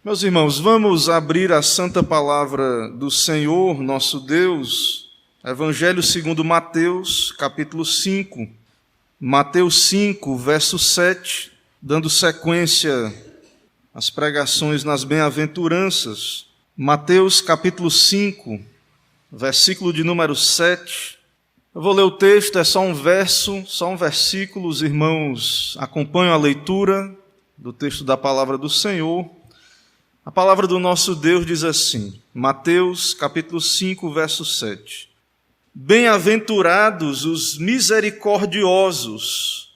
Meus irmãos, vamos abrir a santa palavra do Senhor, nosso Deus, Evangelho segundo Mateus, capítulo 5. Mateus 5, verso 7, dando sequência às pregações nas bem-aventuranças. Mateus, capítulo 5, versículo de número 7. Eu vou ler o texto, é só um verso, só um versículo. Os irmãos acompanham a leitura do texto da palavra do Senhor. A palavra do nosso Deus diz assim, Mateus capítulo 5, verso 7. Bem-aventurados os misericordiosos,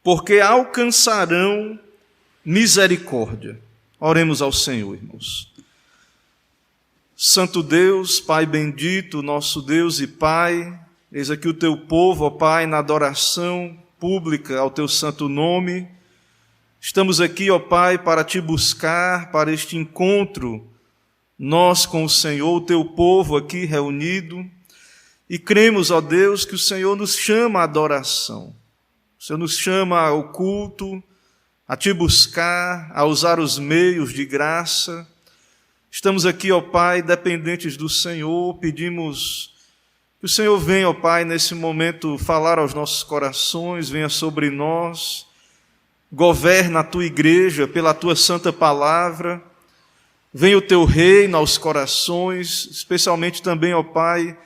porque alcançarão misericórdia. Oremos ao Senhor, irmãos. Santo Deus, Pai bendito, nosso Deus e Pai, eis aqui o teu povo, ó Pai, na adoração pública ao teu santo nome. Estamos aqui, ó Pai, para te buscar, para este encontro, nós com o Senhor, o teu povo aqui reunido, e cremos, ó Deus, que o Senhor nos chama à adoração, o Senhor nos chama ao culto, a te buscar, a usar os meios de graça. Estamos aqui, ó Pai, dependentes do Senhor, pedimos que o Senhor venha, ó Pai, nesse momento falar aos nossos corações, venha sobre nós, governa a tua igreja pela tua santa palavra, venha o teu reino aos corações, especialmente também, ó Pai,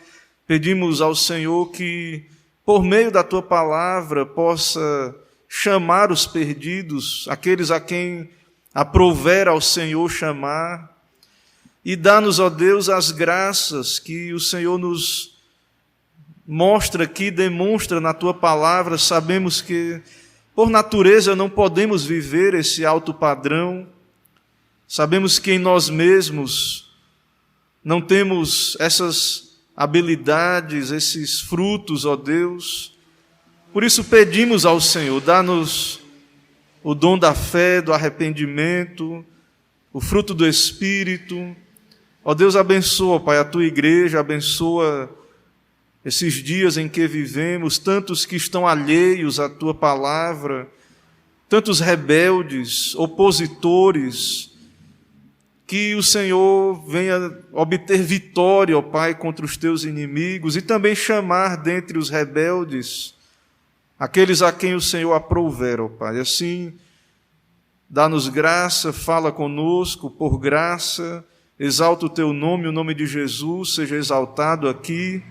pedimos ao Senhor que, por meio da tua palavra, possa chamar os perdidos, aqueles a quem aprouver ao Senhor chamar, e dá-nos, ó Deus, as graças que o Senhor nos mostra aqui, demonstra na tua palavra. Sabemos que por natureza não podemos viver esse alto padrão, sabemos que em nós mesmos não temos essas habilidades, esses frutos, ó Deus. Por isso pedimos ao Senhor, dá-nos o dom da fé, do arrependimento, o fruto do Espírito. Ó Deus, abençoa, Pai, a tua igreja, abençoa esses dias em que vivemos, tantos que estão alheios à tua palavra, tantos rebeldes, opositores, que o Senhor venha obter vitória, ó Pai, contra os teus inimigos e também chamar dentre os rebeldes aqueles a quem o Senhor aprouver, ó Pai. Assim, dá-nos graça, fala conosco por graça, exalta o teu nome, o nome de Jesus seja exaltado aqui.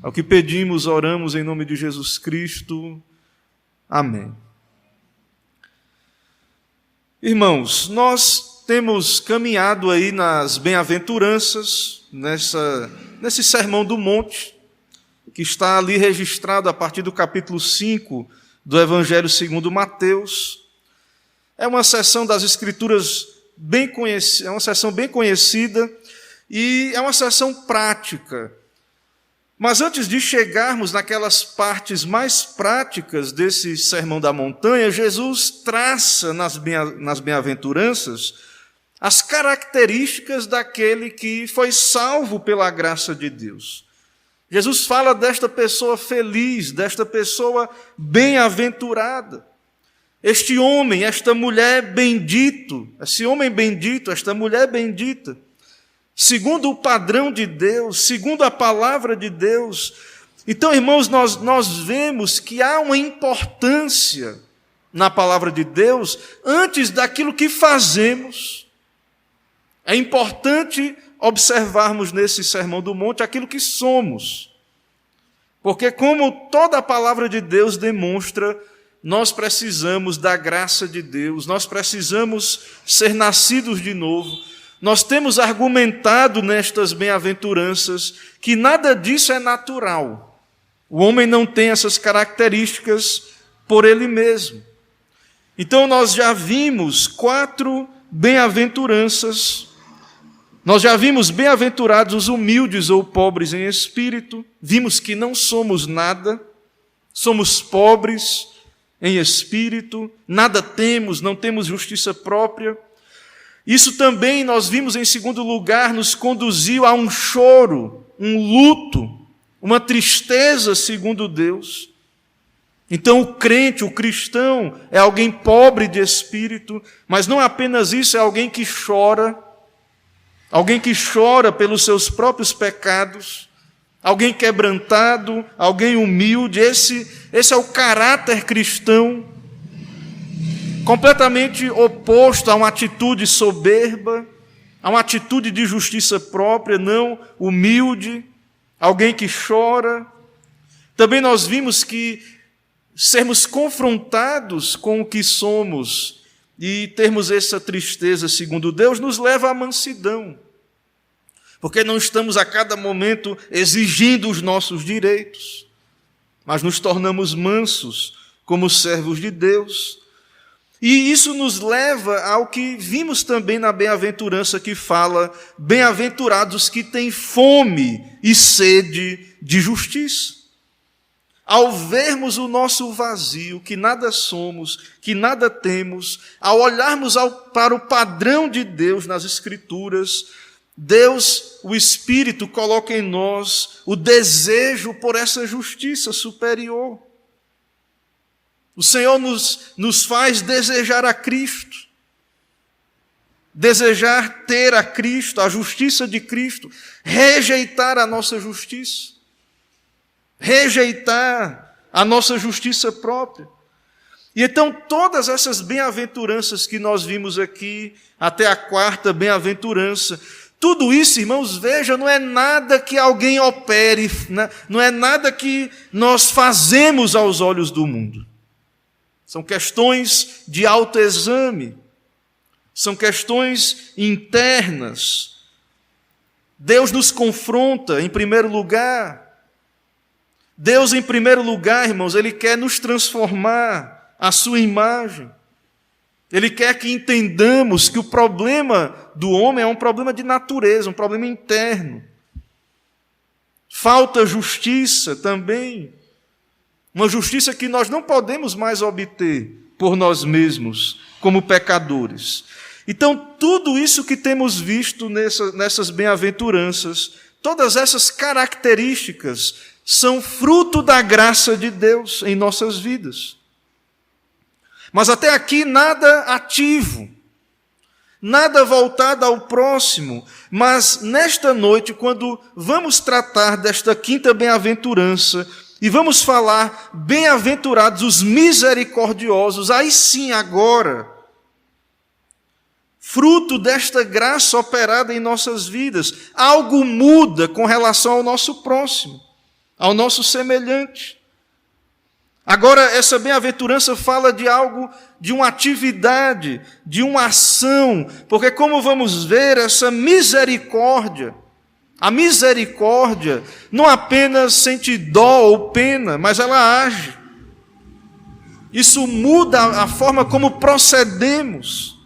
Ao que pedimos, oramos em nome de Jesus Cristo. Amém. Irmãos, nós temos caminhado aí nas bem-aventuranças, nesse Sermão do Monte, que está ali registrado a partir do capítulo 5 do Evangelho segundo Mateus. É uma seção das Escrituras bem conhecida, é uma seção bem conhecida e é uma seção prática. Mas antes de chegarmos naquelas partes mais práticas desse Sermão da Montanha, Jesus traça nas bem-aventuranças as características daquele que foi salvo pela graça de Deus. Jesus fala desta pessoa feliz, desta pessoa bem-aventurada. Este homem, esta mulher bendito, esse homem bendito, esta mulher bendita, segundo o padrão de Deus, segundo a palavra de Deus. Então, irmãos, nós vemos que há uma importância na palavra de Deus antes daquilo que fazemos. É importante observarmos nesse Sermão do Monte aquilo que somos. Porque, como toda a palavra de Deus demonstra, nós precisamos da graça de Deus, nós precisamos ser nascidos de novo. Nós temos argumentado nestas bem-aventuranças que nada disso é natural. O homem não tem essas características por ele mesmo. Então nós já vimos 4 bem-aventuranças. Nós já vimos bem-aventurados os humildes ou pobres em espírito. Vimos que não somos nada, somos pobres em espírito, nada temos, não temos justiça própria. Isso também, nós vimos em segundo lugar, nos conduziu a um choro, um luto, uma tristeza segundo Deus. Então o crente, o cristão, é alguém pobre de espírito, mas não apenas isso, é alguém que chora pelos seus próprios pecados, alguém quebrantado, alguém humilde. Esse é o caráter cristão, completamente oposto a uma atitude soberba, a uma atitude de justiça própria, não, humilde, alguém que chora. Também nós vimos que sermos confrontados com o que somos e termos essa tristeza segundo Deus nos leva à mansidão, porque não estamos a cada momento exigindo os nossos direitos, mas nos tornamos mansos como servos de Deus. E isso nos leva ao que vimos também na bem-aventurança, que fala: bem-aventurados que têm fome e sede de justiça. Ao vermos o nosso vazio, que nada somos, que nada temos, ao olharmos para o padrão de Deus nas Escrituras, Deus, o Espírito, coloca em nós o desejo por essa justiça superior. O Senhor nos faz desejar a Cristo, desejar ter a Cristo, a justiça de Cristo, rejeitar a nossa justiça, rejeitar a nossa justiça própria. E então todas essas bem-aventuranças que nós vimos aqui, até a quarta bem-aventurança, tudo isso, irmãos, veja, não é nada que alguém opere, não é nada que nós fazemos aos olhos do mundo. São questões de autoexame, são questões internas. Deus nos confronta, em primeiro lugar. Deus, em primeiro lugar, irmãos, Ele quer nos transformar à sua imagem. Ele quer que entendamos que o problema do homem é um problema de natureza, um problema interno. Falta justiça também. Uma justiça que nós não podemos mais obter por nós mesmos, como pecadores. Então, tudo isso que temos visto nessas bem-aventuranças, todas essas características, são fruto da graça de Deus em nossas vidas. Mas até aqui nada ativo, nada voltado ao próximo. Mas nesta noite, quando vamos tratar desta quinta bem-aventurança, e vamos falar, bem-aventurados os misericordiosos, aí sim, agora, fruto desta graça operada em nossas vidas, algo muda com relação ao nosso próximo, ao nosso semelhante. Agora, essa bem-aventurança fala de algo, de uma atividade, de uma ação, porque como vamos ver, essa misericórdia, a misericórdia não apenas sente dó ou pena, mas ela age. Isso muda a forma como procedemos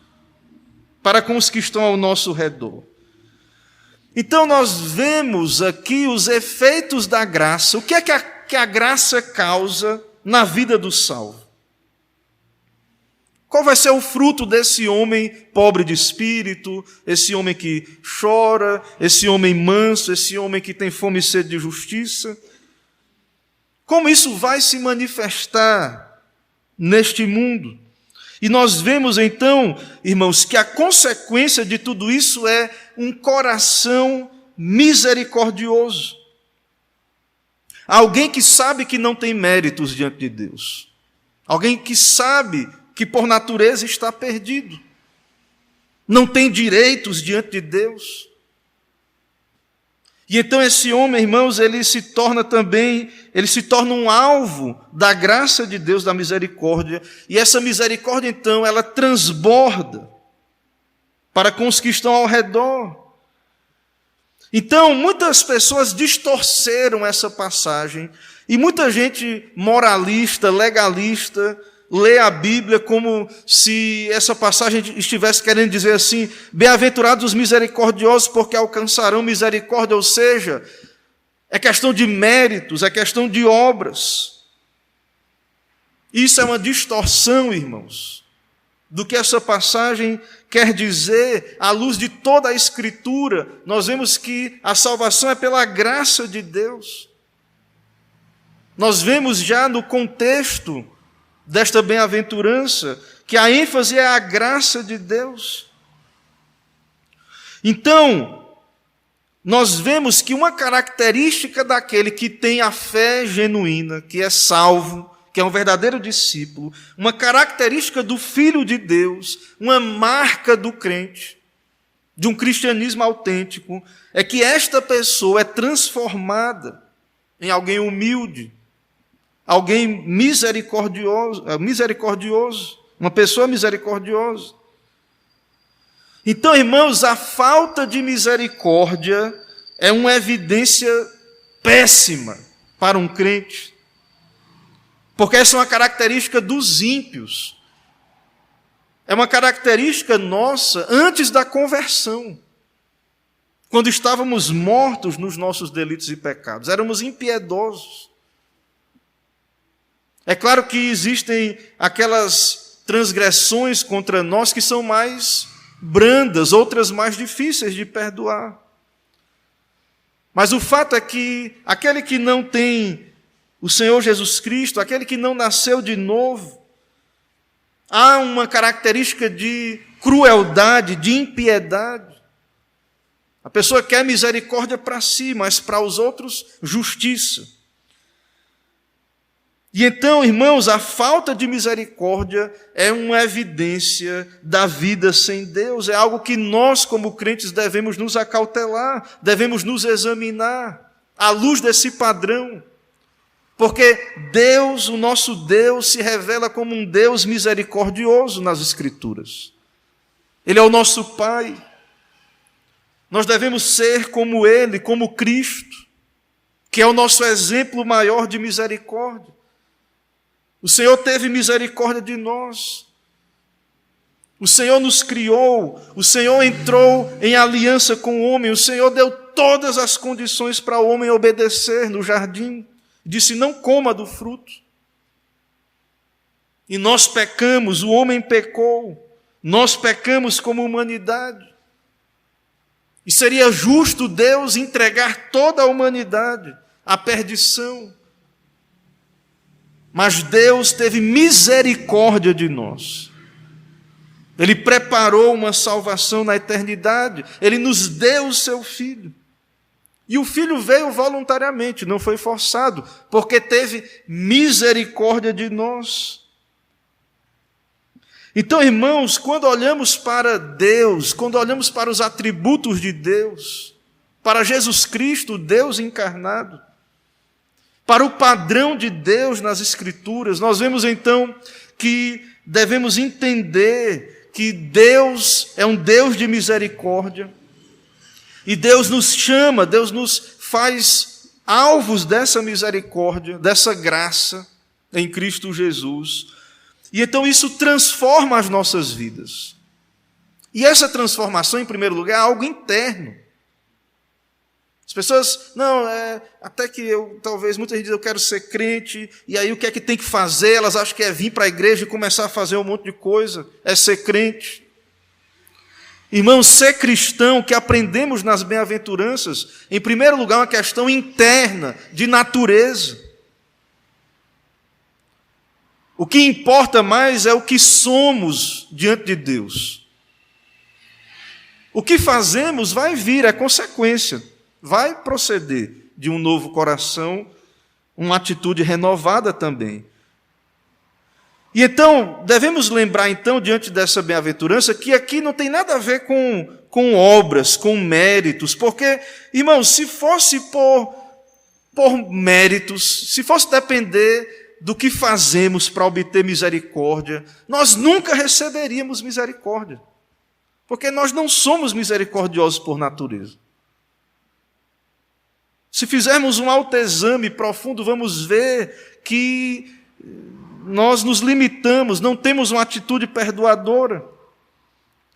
para com os que estão ao nosso redor. Então nós vemos aqui os efeitos da graça. O que é que a graça causa na vida do salvo? Qual vai ser o fruto desse homem pobre de espírito, esse homem que chora, esse homem manso, esse homem que tem fome e sede de justiça? Como isso vai se manifestar neste mundo? E nós vemos então, irmãos, que a consequência de tudo isso é um coração misericordioso. Alguém que sabe que não tem méritos diante de Deus. Alguém que sabe que por natureza está perdido. Não tem direitos diante de Deus. E então esse homem, irmãos, ele se torna um alvo da graça de Deus, da misericórdia. E essa misericórdia, então, ela transborda para com os que estão ao redor. Então, muitas pessoas distorceram essa passagem, e muita gente moralista, legalista, lê a Bíblia como se essa passagem estivesse querendo dizer assim: bem-aventurados os misericordiosos, porque alcançarão misericórdia, ou seja, é questão de méritos, é questão de obras. Isso é uma distorção, irmãos, do que essa passagem quer dizer. À luz de toda a Escritura, nós vemos que a salvação é pela graça de Deus. Nós vemos já no contexto desta bem-aventurança que a ênfase é a graça de Deus. Então, nós vemos que uma característica daquele que tem a fé genuína, que é salvo, que é um verdadeiro discípulo, uma característica do Filho de Deus, uma marca do crente, de um cristianismo autêntico, é que esta pessoa é transformada em alguém humilde, alguém misericordioso, uma pessoa misericordiosa. Então, irmãos, a falta de misericórdia é uma evidência péssima para um crente, porque essa é uma característica dos ímpios, é uma característica nossa antes da conversão, quando estávamos mortos nos nossos delitos e pecados, éramos impiedosos. É claro que existem aquelas transgressões contra nós que são mais brandas, outras mais difíceis de perdoar. Mas o fato é que aquele que não tem o Senhor Jesus Cristo, aquele que não nasceu de novo, há uma característica de crueldade, de impiedade. A pessoa quer misericórdia para si, mas para os outros, justiça. E então, irmãos, a falta de misericórdia é uma evidência da vida sem Deus, é algo que nós, como crentes, devemos nos acautelar, devemos nos examinar, à luz desse padrão. Porque Deus, o nosso Deus, se revela como um Deus misericordioso nas Escrituras. Ele é o nosso Pai. Nós devemos ser como Ele, como Cristo, que é o nosso exemplo maior de misericórdia. O Senhor teve misericórdia de nós. O Senhor nos criou, o Senhor entrou em aliança com o homem, o Senhor deu todas as condições para o homem obedecer no jardim. Disse, não coma do fruto. E nós pecamos, o homem pecou, nós pecamos como humanidade. E seria justo Deus entregar toda a humanidade à perdição. Mas Deus teve misericórdia de nós. Ele preparou uma salvação na eternidade. Ele nos deu o seu Filho. E o Filho veio voluntariamente, não foi forçado, porque teve misericórdia de nós. Então, irmãos, quando olhamos para Deus, quando olhamos para os atributos de Deus, para Jesus Cristo, Deus encarnado, para o padrão de Deus nas Escrituras, nós vemos então que devemos entender que Deus é um Deus de misericórdia, e Deus nos chama, Deus nos faz alvos dessa misericórdia, dessa graça em Cristo Jesus. E então isso transforma as nossas vidas. E essa transformação, em primeiro lugar, é algo interno. As pessoas, até que talvez muita gente diz, eu quero ser crente, e aí o que é que tem que fazer? Elas acham que é vir para a igreja e começar a fazer um monte de coisa, é ser crente. Irmãos, ser cristão, que aprendemos nas bem-aventuranças, em primeiro lugar, é uma questão interna, de natureza. O que importa mais é o que somos diante de Deus. O que fazemos vai vir, é consequência, vai proceder de um novo coração, uma atitude renovada também. E então, devemos lembrar, então, diante dessa bem-aventurança, que aqui não tem nada a ver com obras, com méritos, porque, irmãos, se fosse por méritos, se fosse depender do que fazemos para obter misericórdia, nós nunca receberíamos misericórdia, porque nós não somos misericordiosos por natureza. Se fizermos um autoexame profundo, vamos ver que nós nos limitamos, não temos uma atitude perdoadora.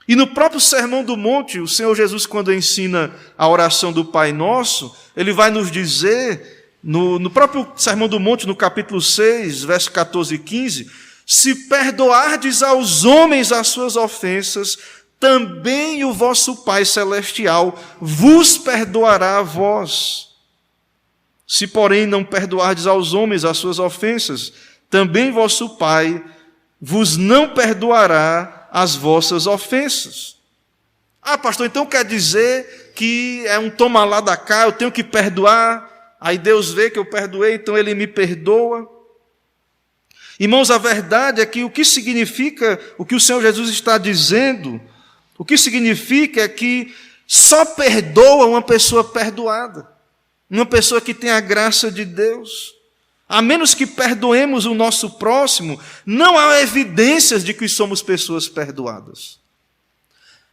E no próprio Sermão do Monte, o Senhor Jesus, quando ensina a oração do Pai Nosso, Ele vai nos dizer, no próprio Sermão do Monte, no capítulo 6, versos 14 e 15, se perdoardes aos homens as suas ofensas, também o vosso Pai Celestial vos perdoará a vós. Se, porém, não perdoardes aos homens as suas ofensas, também vosso Pai vos não perdoará as vossas ofensas. Ah, pastor, então quer dizer que é um toma lá da cá, eu tenho que perdoar, aí Deus vê que eu perdoei, então Ele me perdoa. Irmãos, a verdade é que o que significa, o que o Senhor Jesus está dizendo, o que significa é que só perdoa uma pessoa perdoada, uma pessoa que tem a graça de Deus. A menos que perdoemos o nosso próximo, não há evidências de que somos pessoas perdoadas.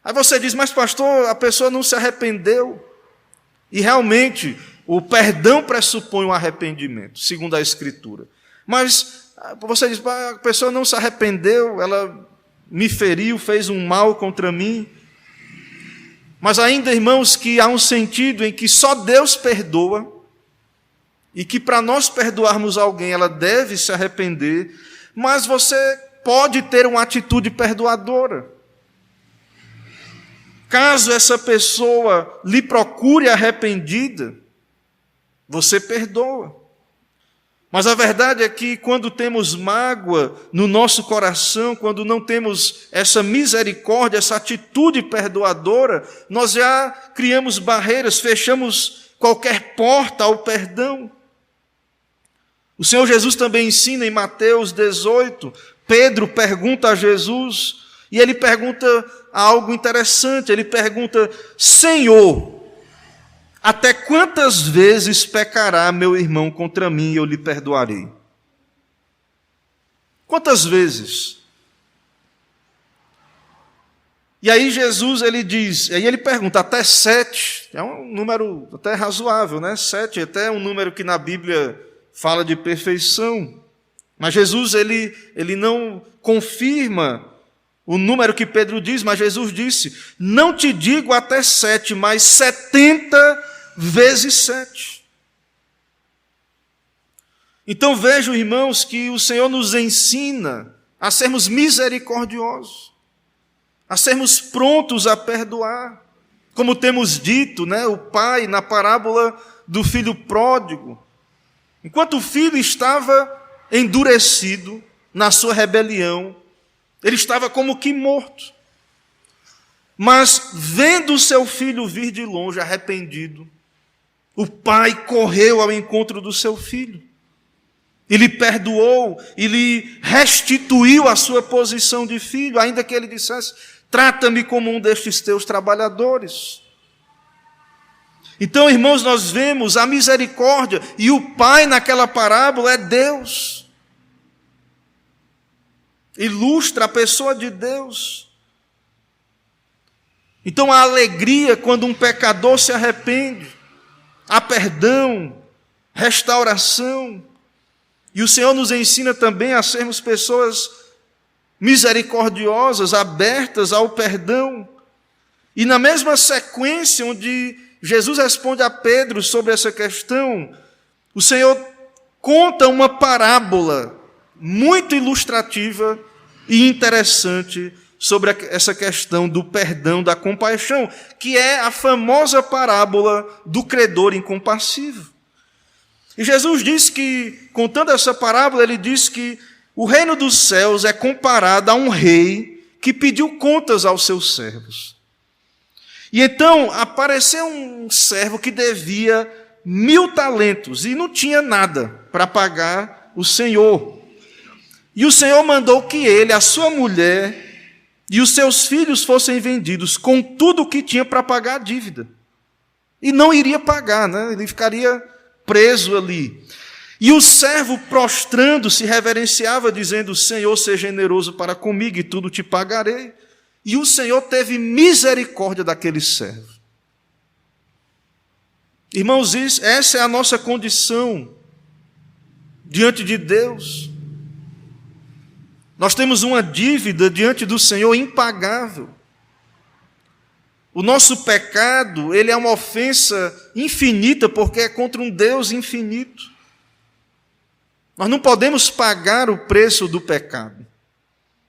Aí você diz, mas pastor, a pessoa não se arrependeu. E realmente, o perdão pressupõe um arrependimento, segundo a Escritura. Mas você diz, a pessoa não se arrependeu, ela me feriu, fez um mal contra mim. Mas ainda, irmãos, que há um sentido em que só Deus perdoa, e que para nós perdoarmos alguém, ela deve se arrepender, mas você pode ter uma atitude perdoadora. Caso essa pessoa lhe procure arrependida, você perdoa. Mas a verdade é que quando temos mágoa no nosso coração, quando não temos essa misericórdia, essa atitude perdoadora, nós já criamos barreiras, fechamos qualquer porta ao perdão. O Senhor Jesus também ensina em Mateus 18, Pedro pergunta a Jesus, e ele pergunta algo interessante, ele pergunta, Senhor, até quantas vezes pecará meu irmão contra mim e eu lhe perdoarei? Quantas vezes? E aí Jesus, ele diz, aí ele pergunta, até 7, é um número até razoável, né? 7 é até um número que na Bíblia fala de perfeição. Mas Jesus, ele não confirma o número que Pedro diz, mas Jesus disse, não te digo até 7, mas 70 vezes 7. Então vejam, irmãos, que o Senhor nos ensina a sermos misericordiosos, a sermos prontos a perdoar. Como temos dito, né, o pai na parábola do filho pródigo, enquanto o filho estava endurecido na sua rebelião, ele estava como que morto. Mas, vendo o seu filho vir de longe, arrependido, o pai correu ao encontro do seu filho. E lhe perdoou, e lhe restituiu a sua posição de filho, ainda que ele dissesse, trata-me como um destes teus trabalhadores. Então, irmãos, nós vemos a misericórdia, e o pai naquela parábola é Deus. Ilustra a pessoa de Deus. Então, a alegria quando um pecador se arrepende, há perdão, restauração. E o Senhor nos ensina também a sermos pessoas misericordiosas, abertas ao perdão. E na mesma sequência onde Jesus responde a Pedro sobre essa questão, o Senhor conta uma parábola muito ilustrativa e interessante sobre essa questão do perdão, da compaixão, que é a famosa parábola do credor incompassivo. E Jesus diz que, contando essa parábola, ele diz que o reino dos céus é comparado a um rei que pediu contas aos seus servos. E então apareceu um servo que devia 1000 talentos e não tinha nada para pagar o Senhor. E o Senhor mandou que ele, a sua mulher e os seus filhos fossem vendidos com tudo o que tinha para pagar a dívida. E não iria pagar, né? Ele ficaria preso ali. E o servo, prostrando-se, reverenciava, dizendo, Senhor, seja generoso para comigo e tudo te pagarei. E o Senhor teve misericórdia daquele servo. Irmãos, essa é a nossa condição diante de Deus. Nós temos uma dívida diante do Senhor impagável. O nosso pecado, ele é uma ofensa infinita, porque é contra um Deus infinito. Nós não podemos pagar o preço do pecado.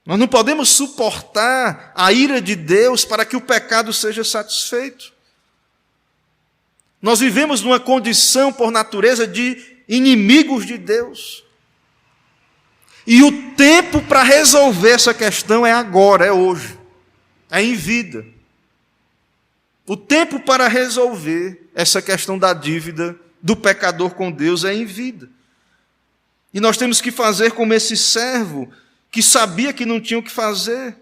Nós não podemos suportar a ira de Deus para que o pecado seja satisfeito. Nós vivemos numa condição, por natureza, de inimigos de Deus. E o tempo para resolver essa questão é agora, é hoje, é em vida. O tempo para resolver essa questão da dívida do pecador com Deus é em vida. E nós temos que fazer como esse servo que sabia que não tinha o que fazer.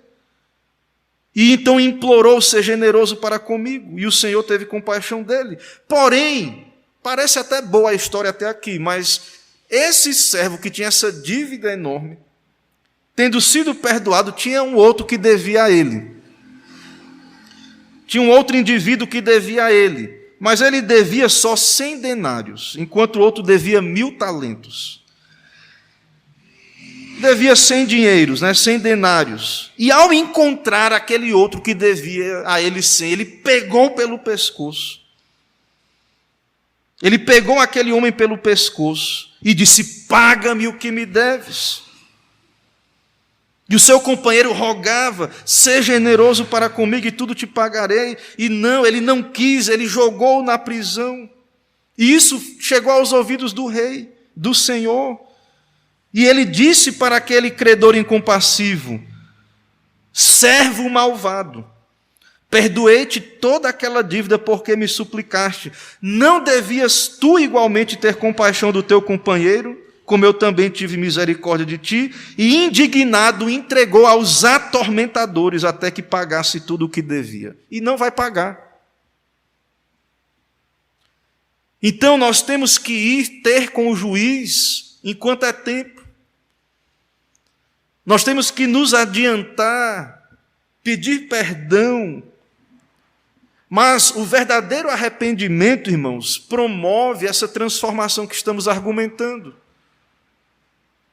E então implorou ser generoso para comigo. E o Senhor teve compaixão dele. Porém, parece até boa a história até aqui, mas esse servo que tinha essa dívida enorme, tendo sido perdoado, tinha um outro que devia a ele. Tinha um outro indivíduo que devia a ele, mas ele devia só 100 denários, enquanto o outro devia 1000 talentos. Devia 100 dinheiros, 100 denários. E ao encontrar aquele outro que devia a ele 100, ele pegou pelo pescoço. Ele pegou aquele homem pelo pescoço e disse: paga-me o que me deves. E o seu companheiro rogava: seja generoso para comigo e tudo te pagarei. E não, ele não quis, ele jogou na prisão. E isso chegou aos ouvidos do rei, do Senhor. E ele disse para aquele credor incompassivo: servo malvado, perdoei-te toda aquela dívida porque me suplicaste. Não devias tu igualmente ter compaixão do teu companheiro, como eu também tive misericórdia de ti? E indignado entregou aos atormentadores até que pagasse tudo o que devia. E não vai pagar. Então nós temos que ir ter com o juiz enquanto é tempo. Nós temos que nos adiantar, pedir perdão. Mas o verdadeiro arrependimento, irmãos, promove essa transformação que estamos argumentando.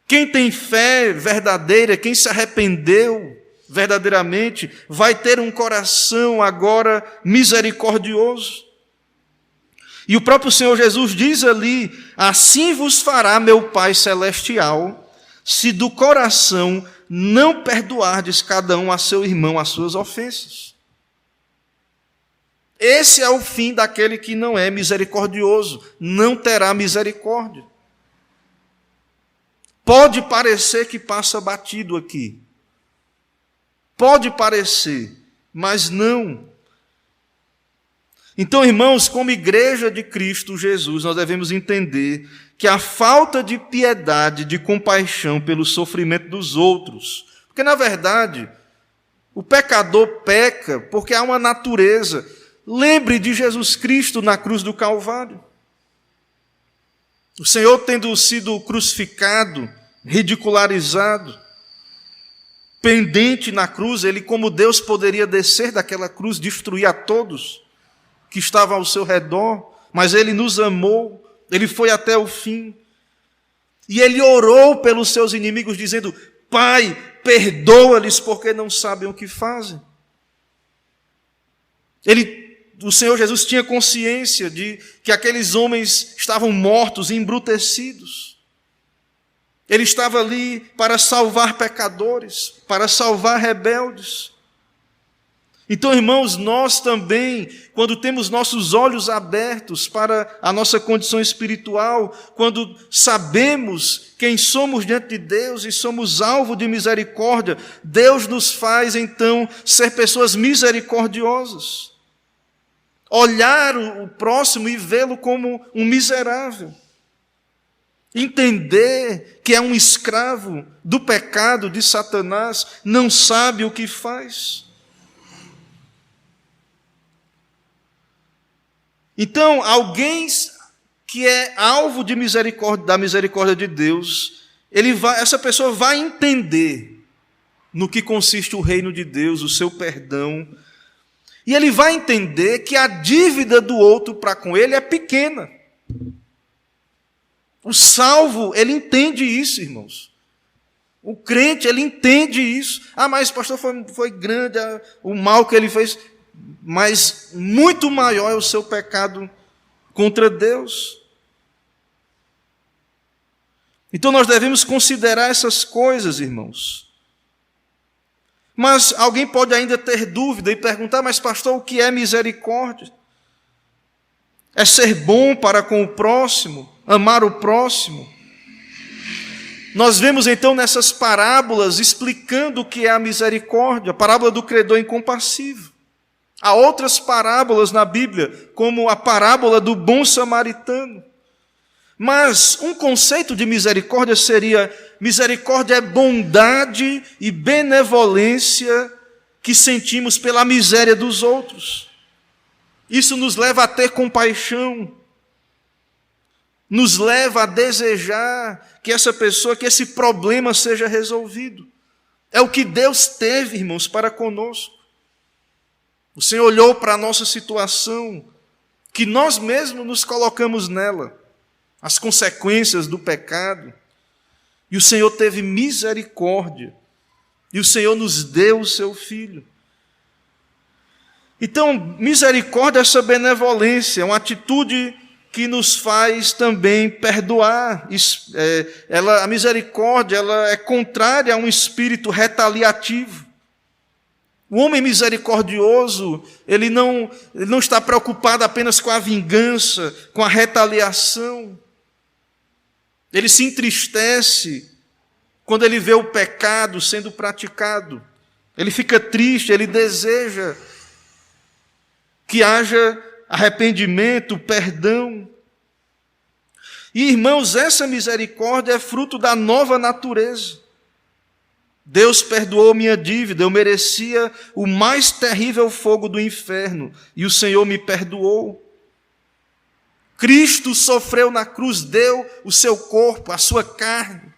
Quem tem fé verdadeira, quem se arrependeu verdadeiramente, vai ter um coração agora misericordioso. E o próprio Senhor Jesus diz ali: assim vos fará meu Pai Celestial, se do coração não perdoardes cada um a seu irmão as suas ofensas. Esse é o fim daquele que não é misericordioso, não terá misericórdia. Pode parecer que passa batido aqui. Pode parecer, mas não. Então, irmãos, como igreja de Cristo Jesus, nós devemos entender que a falta de piedade, de compaixão pelo sofrimento dos outros, porque, na verdade, o pecador peca porque há uma natureza. Lembre de Jesus Cristo na cruz do Calvário. O Senhor, tendo sido crucificado, ridicularizado, pendente na cruz, ele, como Deus, poderia descer daquela cruz, destruir a todos que estavam ao seu redor, mas ele nos amou, ele foi até o fim. E ele orou pelos seus inimigos, dizendo: Pai, perdoa-lhes, porque não sabem o que fazem. O Senhor Jesus tinha consciência de que aqueles homens estavam mortos, embrutecidos. Ele estava ali para salvar pecadores, para salvar rebeldes. Então, irmãos, nós também, quando temos nossos olhos abertos para a nossa condição espiritual, quando sabemos quem somos diante de Deus e somos alvo de misericórdia, Deus nos faz, então, ser pessoas misericordiosas. Olhar o próximo e vê-lo como um miserável. Entender que é um escravo do pecado de Satanás, não sabe o que faz. Então, alguém que é alvo de misericórdia, da misericórdia de Deus, essa pessoa vai entender no que consiste o reino de Deus, o seu perdão, e ele vai entender que a dívida do outro para com ele é pequena. O salvo, ele entende isso, irmãos. O crente, ele entende isso. Mas pastor, foi grande o mal que ele fez, mas muito maior é o seu pecado contra Deus. Então nós devemos considerar essas coisas, irmãos. Mas alguém pode ainda ter dúvida e perguntar: mas pastor, o que é misericórdia? é ser bom para com o próximo, amar o próximo. Nós vemos então nessas parábolas explicando o que é a misericórdia, a parábola do credor incompassivo. Há outras parábolas na Bíblia, como a parábola do bom samaritano. Mas um conceito de misericórdia seria: misericórdia é bondade e benevolência que sentimos pela miséria dos outros. Isso nos leva a ter compaixão, nos leva a desejar que essa pessoa, que esse problema seja resolvido. É o que Deus teve, irmãos, para conosco. O Senhor olhou para a nossa situação, que nós mesmos nos colocamos nela, as consequências do pecado, e o Senhor teve misericórdia, e o Senhor nos deu o seu Filho. Então, misericórdia é essa benevolência, é uma atitude que nos faz também perdoar. A misericórdia ela é contrária a um espírito retaliativo. O homem misericordioso, ele não está preocupado apenas com a vingança, com a retaliação. Ele se entristece quando ele vê o pecado sendo praticado. Ele fica triste, ele deseja que haja arrependimento, perdão. E, irmãos, essa misericórdia é fruto da nova natureza. Deus perdoou minha dívida, eu merecia o mais terrível fogo do inferno, e o Senhor me perdoou. Cristo sofreu na cruz, deu o seu corpo, a sua carne,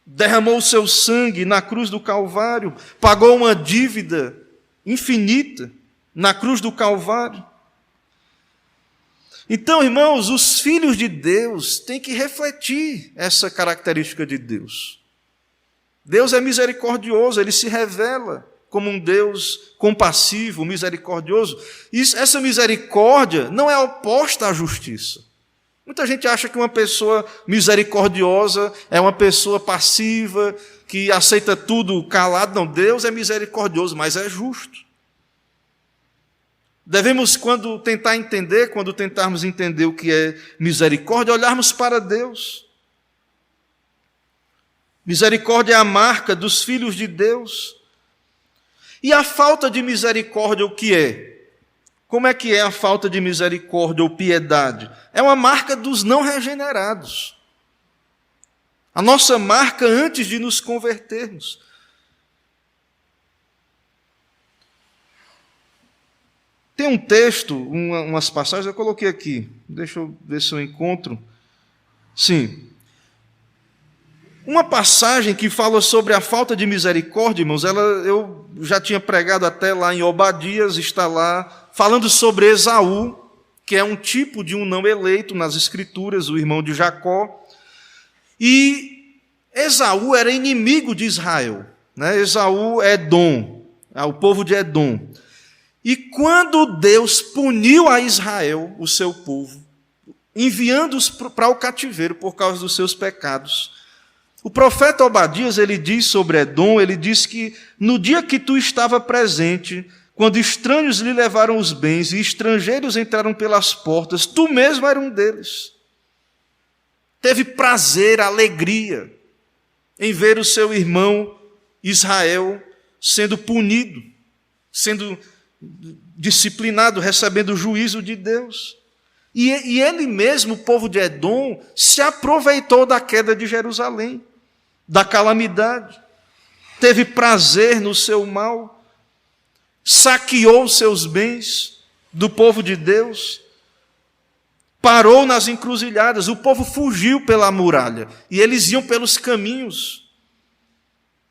derramou o seu sangue na cruz do Calvário, pagou uma dívida infinita na cruz do Calvário. Então, irmãos, os filhos de Deus têm que refletir essa característica de Deus. Deus é misericordioso, Ele se revela como um Deus compassivo, misericordioso. Essa misericórdia não é oposta à justiça. Muita gente acha que uma pessoa misericordiosa é uma pessoa passiva, que aceita tudo calado. Não, Deus é misericordioso, mas é justo. Devemos, quando tentarmos entender o que é misericórdia, olharmos para Deus. Misericórdia é a marca dos filhos de Deus. E a falta de misericórdia, o que é? Como é que é a falta de misericórdia ou piedade? É uma marca dos não regenerados. A nossa marca antes de nos convertermos. Tem um texto, umas passagens, eu coloquei aqui. Deixa eu ver se eu encontro. Sim. Uma passagem que fala sobre a falta de misericórdia, irmãos, eu já tinha pregado até lá em Obadias, está lá, falando sobre Esaú, que é um tipo de um não eleito nas Escrituras, o irmão de Jacó. E Esaú era inimigo de Israel. Né? Esaú é Edom, o povo de Edom. E quando Deus puniu a Israel, o seu povo, enviando-os para o cativeiro por causa dos seus pecados, o profeta Obadias, ele diz sobre Edom, ele diz que no dia que tu estava presente, quando estranhos lhe levaram os bens e estrangeiros entraram pelas portas, tu mesmo era um deles. Teve prazer, alegria em ver o seu irmão Israel sendo punido, sendo disciplinado, recebendo o juízo de Deus. E ele mesmo, o povo de Edom, se aproveitou da queda de Jerusalém, da calamidade, teve prazer no seu mal, saqueou seus bens do povo de Deus, parou nas encruzilhadas, o povo fugiu pela muralha, e eles iam pelos caminhos,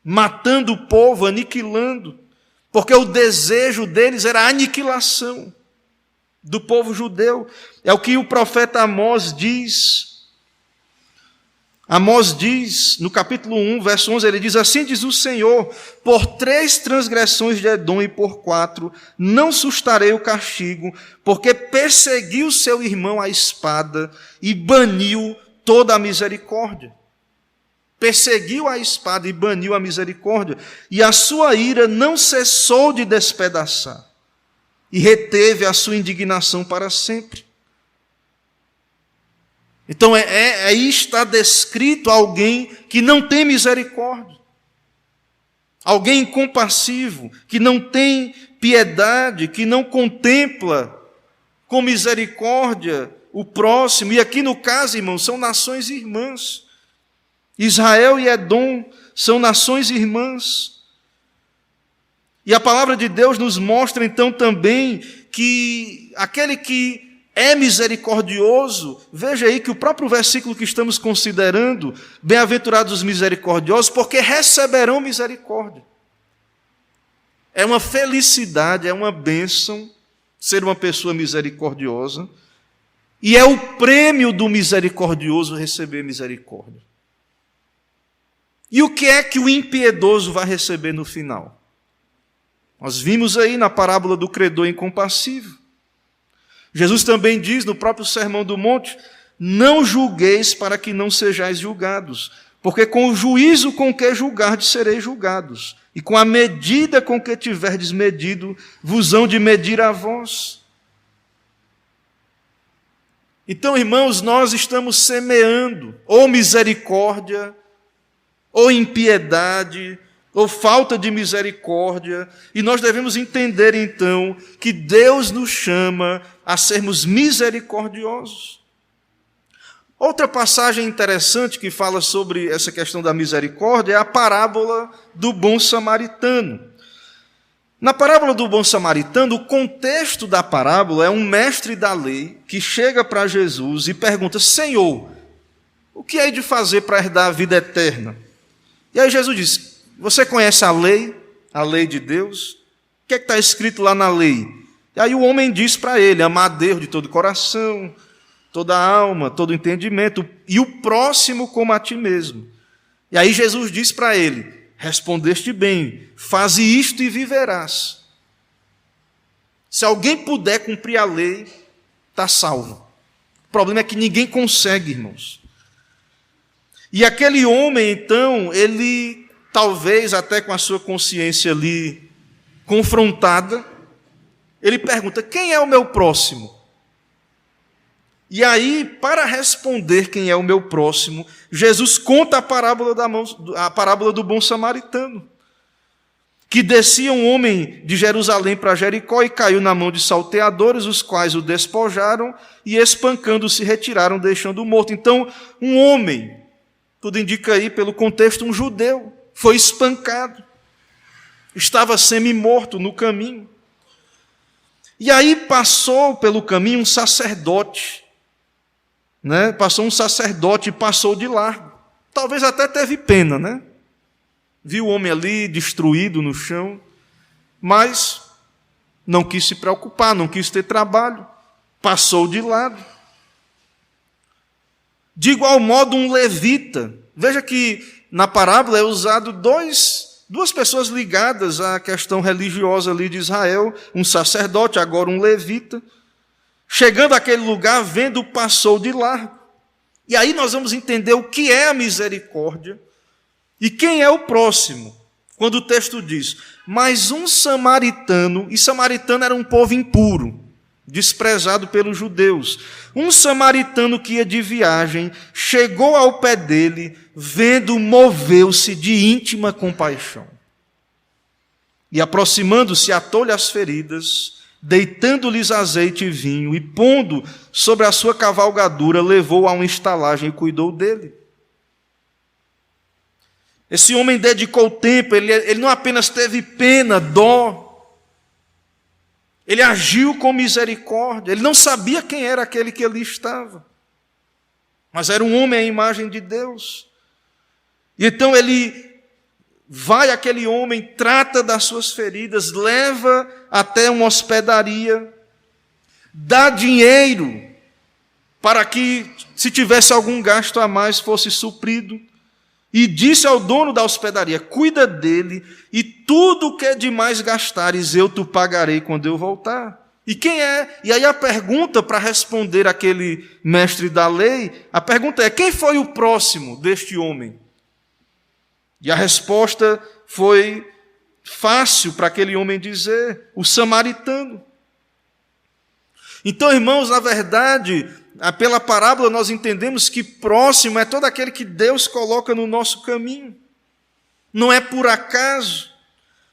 matando o povo, aniquilando, porque o desejo deles era a aniquilação do povo judeu. É o que o profeta Amós diz. Amós diz, no capítulo 1, verso 11, ele diz: assim diz o Senhor, por 3 transgressões de Edom e por 4, não sustarei o castigo, porque perseguiu seu irmão à espada e baniu toda a misericórdia. Perseguiu a espada e baniu a misericórdia, e a sua ira não cessou de despedaçar. e reteve a sua indignação para sempre. Então aí está descrito alguém que não tem misericórdia. Alguém incompassivo, que não tem piedade, que não contempla com misericórdia o próximo. E aqui no caso, irmãos, são nações irmãs. Israel e Edom são nações irmãs. E a palavra de Deus nos mostra então também que aquele que é misericordioso, veja aí que o próprio versículo que estamos considerando, bem-aventurados os misericordiosos, porque receberão misericórdia. É uma felicidade, é uma bênção ser uma pessoa misericordiosa, e é o prêmio do misericordioso receber misericórdia. E o que é que o impiedoso vai receber no final? Nós vimos aí na parábola do credor incompassivo. Jesus também diz no próprio Sermão do Monte: não julgueis para que não sejais julgados, porque com o juízo com que julgardes sereis julgados, e com a medida com que tiverdes medido, vos hão de medir a vós. Então, irmãos, nós estamos semeando ou misericórdia, ou impiedade, ou falta de misericórdia, e nós devemos entender então que Deus nos chama a sermos misericordiosos. Outra passagem interessante que fala sobre essa questão da misericórdia é a parábola do bom samaritano. Na parábola do bom samaritano, o contexto da parábola é um mestre da lei que chega para Jesus e pergunta: Senhor, o que hei de fazer para herdar a vida eterna? E aí Jesus diz: você conhece a lei de Deus? O que é que está escrito lá na lei? E aí o homem diz para ele: amar a Deus de todo o coração, toda a alma, todo o entendimento, e o próximo como a ti mesmo. E aí Jesus diz para ele: respondeste bem, faze isto e viverás. Se alguém puder cumprir a lei, está salvo. O problema é que ninguém consegue, irmãos. E aquele homem, então, ele, talvez até com a sua consciência ali confrontada, ele pergunta: quem é o meu próximo? E aí, para responder quem é o meu próximo, Jesus conta a parábola do bom samaritano, que descia um homem de Jerusalém para Jericó e caiu na mão de salteadores, os quais o despojaram e, espancando, se retiraram, deixando-o morto. Então, um homem, tudo indica aí pelo contexto, um judeu, foi espancado, estava semi-morto no caminho. E aí passou pelo caminho um sacerdote, passou um sacerdote e passou de largo. Talvez até teve pena, Viu o homem ali destruído no chão, mas não quis se preocupar, não quis ter trabalho, passou de lado. De igual modo, um levita. Veja que na parábola é usado duas pessoas ligadas à questão religiosa ali de Israel, um sacerdote, agora um levita. Chegando àquele lugar, vendo, passou de largo. E aí nós vamos entender o que é a misericórdia e quem é o próximo. Quando o texto diz: mas um samaritano, e samaritano era um povo impuro, desprezado pelos judeus. Um samaritano que ia de viagem, chegou ao pé dele, vendo, moveu-se de íntima compaixão. E aproximando-se, atou-lhe as feridas, deitando-lhes azeite e vinho, e pondo sobre a sua cavalgadura, levou-o a uma estalagem e cuidou dele. Esse homem dedicou tempo, ele não apenas teve pena, dó, ele agiu com misericórdia. Ele não sabia quem era aquele que ali estava, mas era um homem à imagem de Deus. E então ele vai aquele homem, trata das suas feridas, leva até uma hospedaria, dá dinheiro para que, se tivesse algum gasto a mais, fosse suprido. E disse ao dono da hospedaria: cuida dele, e tudo o que é demais gastares eu te pagarei quando eu voltar. E quem é? E aí a pergunta para responder aquele mestre da lei, a pergunta é: quem foi o próximo deste homem? E a resposta foi fácil para aquele homem dizer: o samaritano. Então, irmãos, na verdade, pela parábola nós entendemos que próximo é todo aquele que Deus coloca no nosso caminho. Não é por acaso.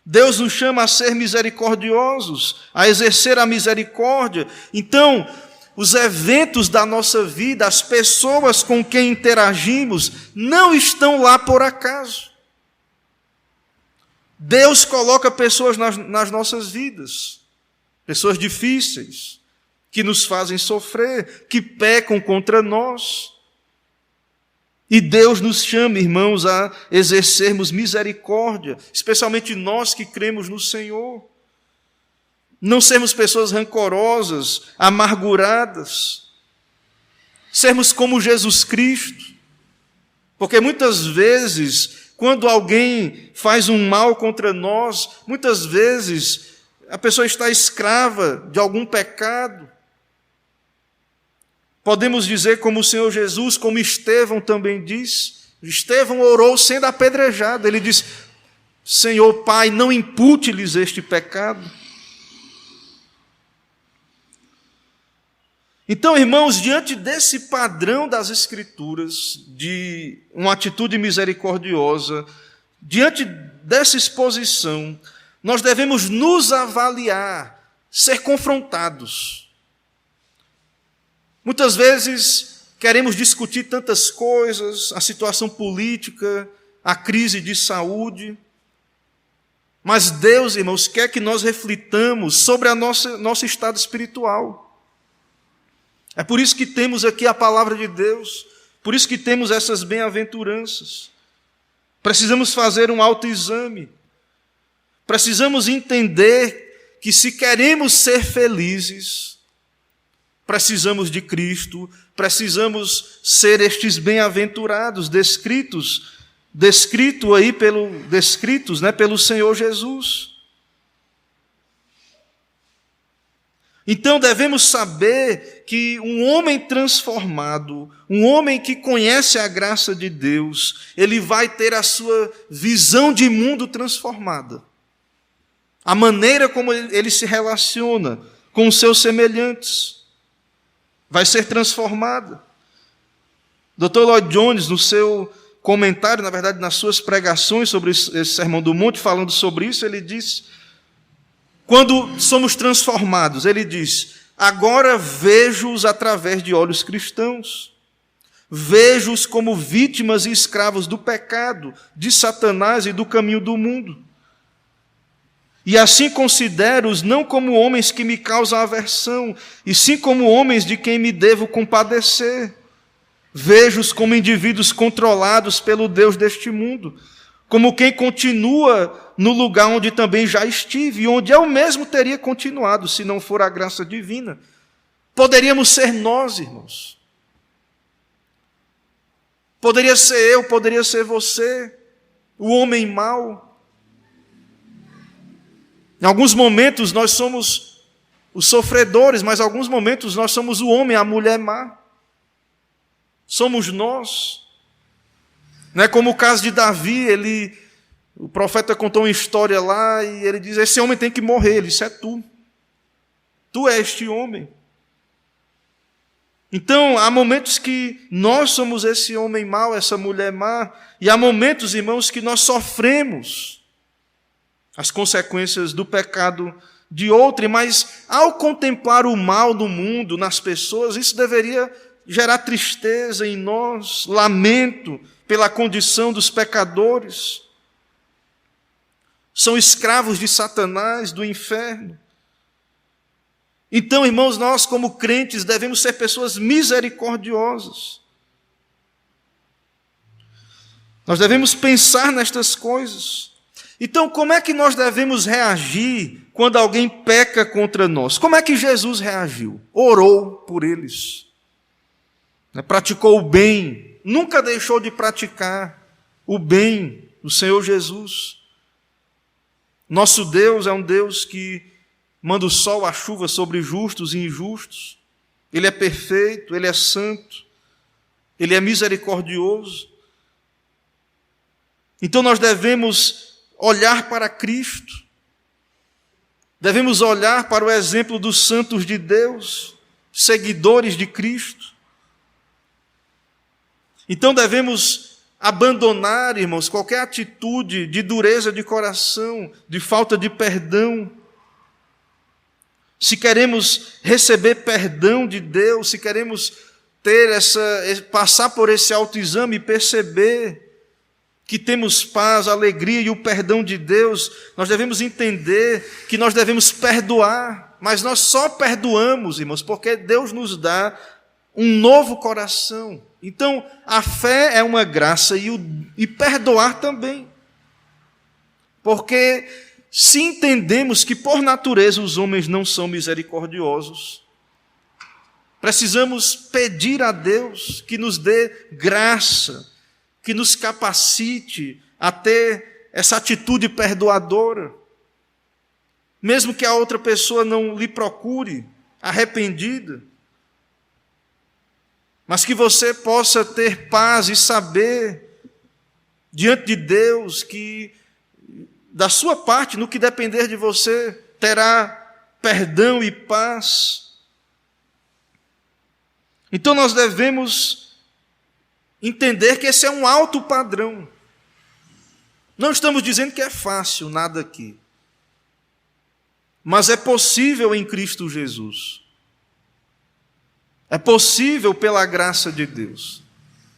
Deus nos chama a ser misericordiosos, a exercer a misericórdia. Então, os eventos da nossa vida, as pessoas com quem interagimos, não estão lá por acaso. Deus coloca pessoas nas nossas vidas, pessoas difíceis, que nos fazem sofrer, que pecam contra nós. E Deus nos chama, irmãos, a exercermos misericórdia, especialmente nós que cremos no Senhor. Não sermos pessoas rancorosas, amarguradas. Sermos como Jesus Cristo. Porque muitas vezes, quando alguém faz um mal contra nós, muitas vezes a pessoa está escrava de algum pecado. Podemos dizer como o Senhor Jesus, como Estevão também diz. Estevão orou sendo apedrejado. Ele diz: Senhor Pai, não impute-lhes este pecado. Então, irmãos, diante desse padrão das Escrituras, de uma atitude misericordiosa, diante dessa exposição, nós devemos nos avaliar, ser confrontados. Muitas vezes queremos discutir tantas coisas, a situação política, a crise de saúde, mas Deus, irmãos, quer que nós reflitamos sobre a nosso estado espiritual. É por isso que temos aqui a palavra de Deus, por isso que temos essas bem-aventuranças. Precisamos fazer um autoexame, precisamos entender que se queremos ser felizes, precisamos de Cristo, precisamos ser estes bem-aventurados descritos pelo Senhor Jesus. Então devemos saber que um homem transformado, um homem que conhece a graça de Deus, ele vai ter a sua visão de mundo transformada. A maneira como ele se relaciona com os seus semelhantes vai ser transformada. Dr. Lloyd Jones, no seu comentário, na verdade, nas suas pregações sobre esse Sermão do Monte, falando sobre isso, ele diz: quando somos transformados, ele diz: agora vejo-os através de olhos cristãos. Vejo-os como vítimas e escravos do pecado, de Satanás e do caminho do mundo. E assim considero-os não como homens que me causam aversão, e sim como homens de quem me devo compadecer. Vejo-os como indivíduos controlados pelo Deus deste mundo, como quem continua no lugar onde também já estive, e onde eu mesmo teria continuado, se não for a graça divina. Poderíamos ser nós, irmãos. Poderia ser eu, poderia ser você, o homem mau. Em alguns momentos nós somos os sofredores, mas em alguns momentos nós somos o homem, a mulher má. Somos nós. Não é como o caso de Davi, o profeta contou uma história lá e ele diz: esse homem tem que morrer. Ele disse: é tu. Tu és este homem. Então, há momentos que nós somos esse homem mau, essa mulher má, e há momentos, irmãos, que nós sofremos as consequências do pecado de outrem, mas ao contemplar o mal no mundo, nas pessoas, isso deveria gerar tristeza em nós, lamento pela condição dos pecadores. São escravos de Satanás, do inferno. Então, irmãos, nós como crentes devemos ser pessoas misericordiosas. Nós devemos pensar nestas coisas. Então, como é que nós devemos reagir quando alguém peca contra nós? Como é que Jesus reagiu? Orou por eles. Praticou o bem. Nunca deixou de praticar o bem do Senhor Jesus. Nosso Deus é um Deus que manda o sol, a chuva sobre justos e injustos. Ele é perfeito, Ele é santo, Ele é misericordioso. Então nós devemos olhar para Cristo, devemos olhar para o exemplo dos santos de Deus, seguidores de Cristo. Então devemos abandonar, irmãos, qualquer atitude de dureza de coração, de falta de perdão. Se queremos receber perdão de Deus, se queremos passar por esse autoexame e perceber que temos paz, alegria e o perdão de Deus, nós devemos entender que nós devemos perdoar, mas nós só perdoamos, irmãos, porque Deus nos dá um novo coração. Então, a fé é uma graça e perdoar também. Porque se entendemos que por natureza os homens não são misericordiosos, precisamos pedir a Deus que nos dê graça, que nos capacite a ter essa atitude perdoadora. Mesmo que a outra pessoa não lhe procure arrependida, mas que você possa ter paz e saber diante de Deus que da sua parte, no que depender de você, terá perdão e paz. Então nós devemos entender que esse é um alto padrão. Não estamos dizendo que é fácil, nada aqui. Mas é possível em Cristo Jesus. É possível pela graça de Deus.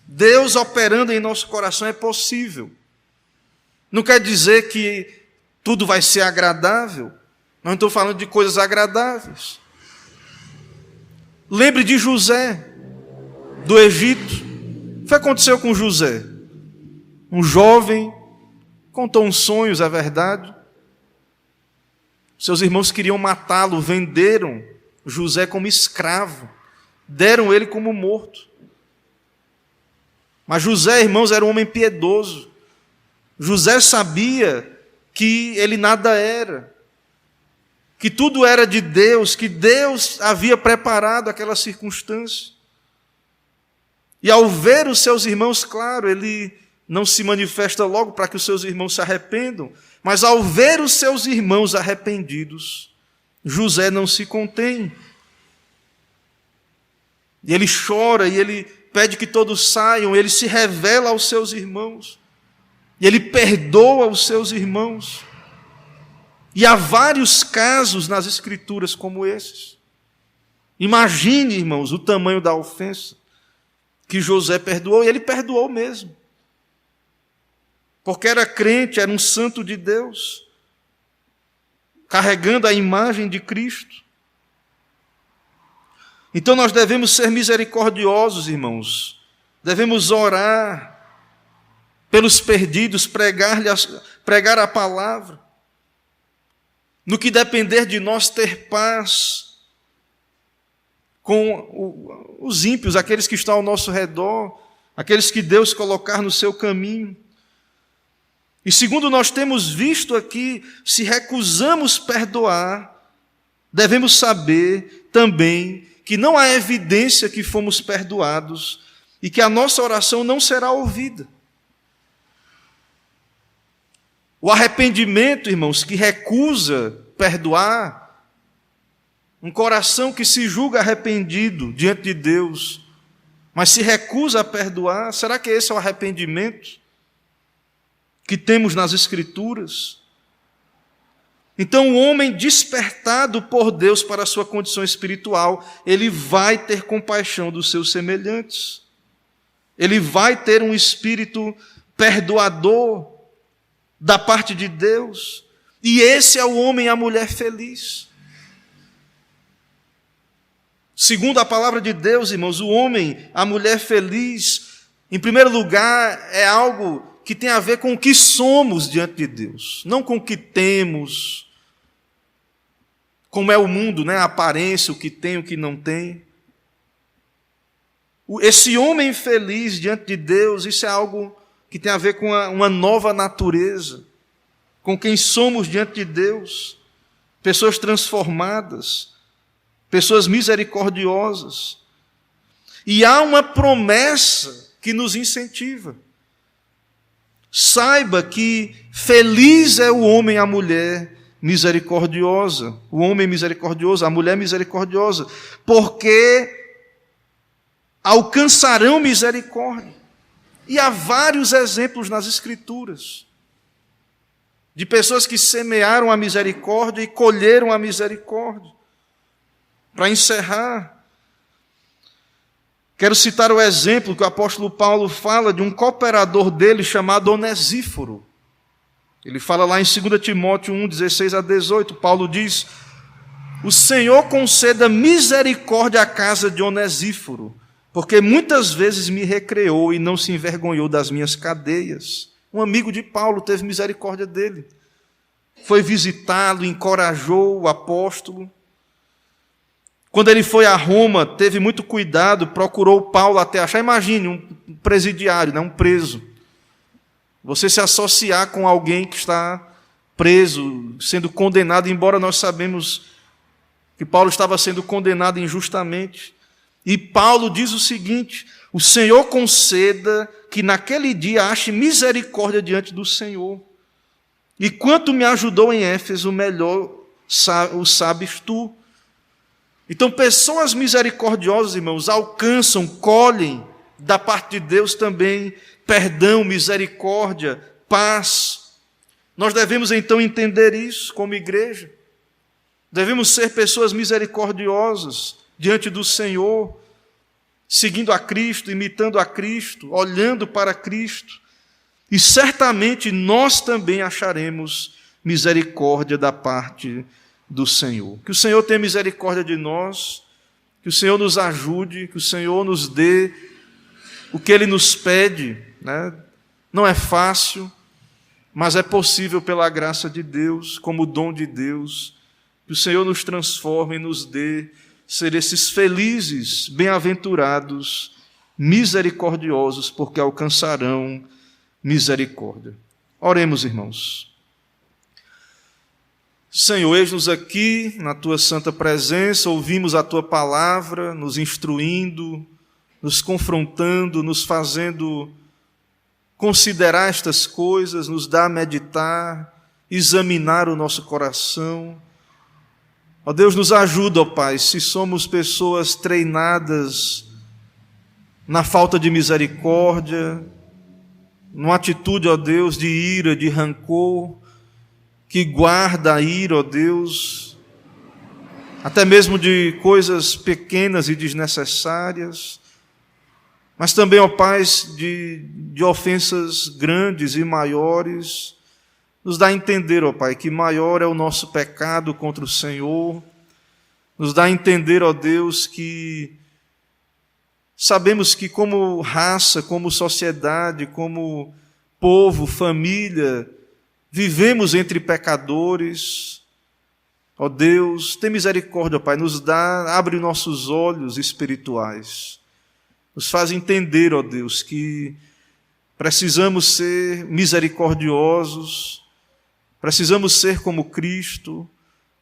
Deus operando em nosso coração é possível. Não quer dizer que tudo vai ser agradável. Não estou falando de coisas agradáveis. Lembre de José, do Egito. O que aconteceu com José? Um jovem, contou uns sonhos, é verdade. Seus irmãos queriam matá-lo, venderam José como escravo. Deram ele como morto. Mas José, irmãos, era um homem piedoso. José sabia que ele nada era, que tudo era de Deus, que Deus havia preparado aquela circunstância. E ao ver os seus irmãos, claro, ele não se manifesta logo para que os seus irmãos se arrependam, mas ao ver os seus irmãos arrependidos, José não se contém. E ele chora, e ele pede que todos saiam, ele se revela aos seus irmãos, e ele perdoa os seus irmãos. E há vários casos nas Escrituras como esses. Imagine, irmãos, o tamanho da ofensa que José perdoou, e ele perdoou mesmo. Porque era crente, era um santo de Deus, carregando a imagem de Cristo. Então nós devemos ser misericordiosos, irmãos. Devemos orar pelos perdidos, pregar a palavra. No que depender de nós, ter paz com os ímpios, aqueles que estão ao nosso redor, aqueles que Deus colocar no seu caminho. E segundo nós temos visto aqui, se recusamos perdoar, devemos saber também que não há evidência que fomos perdoados e que a nossa oração não será ouvida. O arrependimento, irmãos, que recusa perdoar, um coração que se julga arrependido diante de Deus, mas se recusa a perdoar, será que esse é o arrependimento que temos nas Escrituras? Então, o homem despertado por Deus para a sua condição espiritual, ele vai ter compaixão dos seus semelhantes. Ele vai ter um espírito perdoador da parte de Deus. E esse é o homem e a mulher feliz. Segundo a palavra de Deus, irmãos, o homem, a mulher feliz, em primeiro lugar, é algo que tem a ver com o que somos diante de Deus, não com o que temos, como é o mundo, né? A aparência, o que tem, o que não tem. Esse homem feliz diante de Deus, isso é algo que tem a ver com uma nova natureza, com quem somos diante de Deus, pessoas transformadas, pessoas misericordiosas. E há uma promessa que nos incentiva. Saiba que feliz é o homem e a mulher misericordiosa, o homem misericordioso, a mulher misericordiosa, porque alcançarão misericórdia. E há vários exemplos nas Escrituras de pessoas que semearam a misericórdia e colheram a misericórdia. Para encerrar, quero citar o exemplo que o apóstolo Paulo fala de um cooperador dele chamado Onesíforo. Ele fala lá em 2 Timóteo 1, 16 a 18, Paulo diz: o Senhor conceda misericórdia à casa de Onesíforo, porque muitas vezes me recreou e não se envergonhou das minhas cadeias. Um amigo de Paulo teve misericórdia dele. Foi visitá-lo, encorajou o apóstolo. Quando ele foi a Roma, teve muito cuidado, procurou Paulo até achar. Imagine um presidiário, um preso. Você se associar com alguém que está preso, sendo condenado, embora nós sabemos que Paulo estava sendo condenado injustamente. E Paulo diz o seguinte: o Senhor conceda que naquele dia ache misericórdia diante do Senhor. E quanto me ajudou em Éfeso, melhor o sabes tu. Então, pessoas misericordiosas, irmãos, alcançam, colhem da parte de Deus também perdão, misericórdia, paz. Nós devemos então entender isso como igreja. Devemos ser pessoas misericordiosas diante do Senhor, seguindo a Cristo, imitando a Cristo, olhando para Cristo. E certamente nós também acharemos misericórdia da parte do Senhor. Que o Senhor tenha misericórdia de nós, que o Senhor nos ajude, que o Senhor nos dê o que Ele nos pede, né? Não é fácil, mas é possível pela graça de Deus, como dom de Deus. Que o Senhor nos transforme e nos dê ser esses felizes, bem-aventurados, misericordiosos, porque alcançarão misericórdia. Oremos, irmãos. Senhor, eis-nos aqui na Tua santa presença, ouvimos a Tua palavra, nos instruindo, nos confrontando, nos fazendo considerar estas coisas, nos dá a meditar, examinar o nosso coração. Ó Deus, nos ajuda, ó Pai, se somos pessoas treinadas na falta de misericórdia, numa atitude, ó Deus, de ira, de rancor, que guarda a ira, ó Deus, até mesmo de coisas pequenas e desnecessárias, mas também, ó Pai, de ofensas grandes e maiores. Nos dá a entender, ó Pai, que maior é o nosso pecado contra o Senhor. Nos dá a entender, ó Deus, que sabemos que como raça, como sociedade, como povo, família, vivemos entre pecadores. Ó Deus, tem misericórdia, ó Pai, abre nossos olhos espirituais. Nos faz entender, ó Deus, que precisamos ser misericordiosos, precisamos ser como Cristo.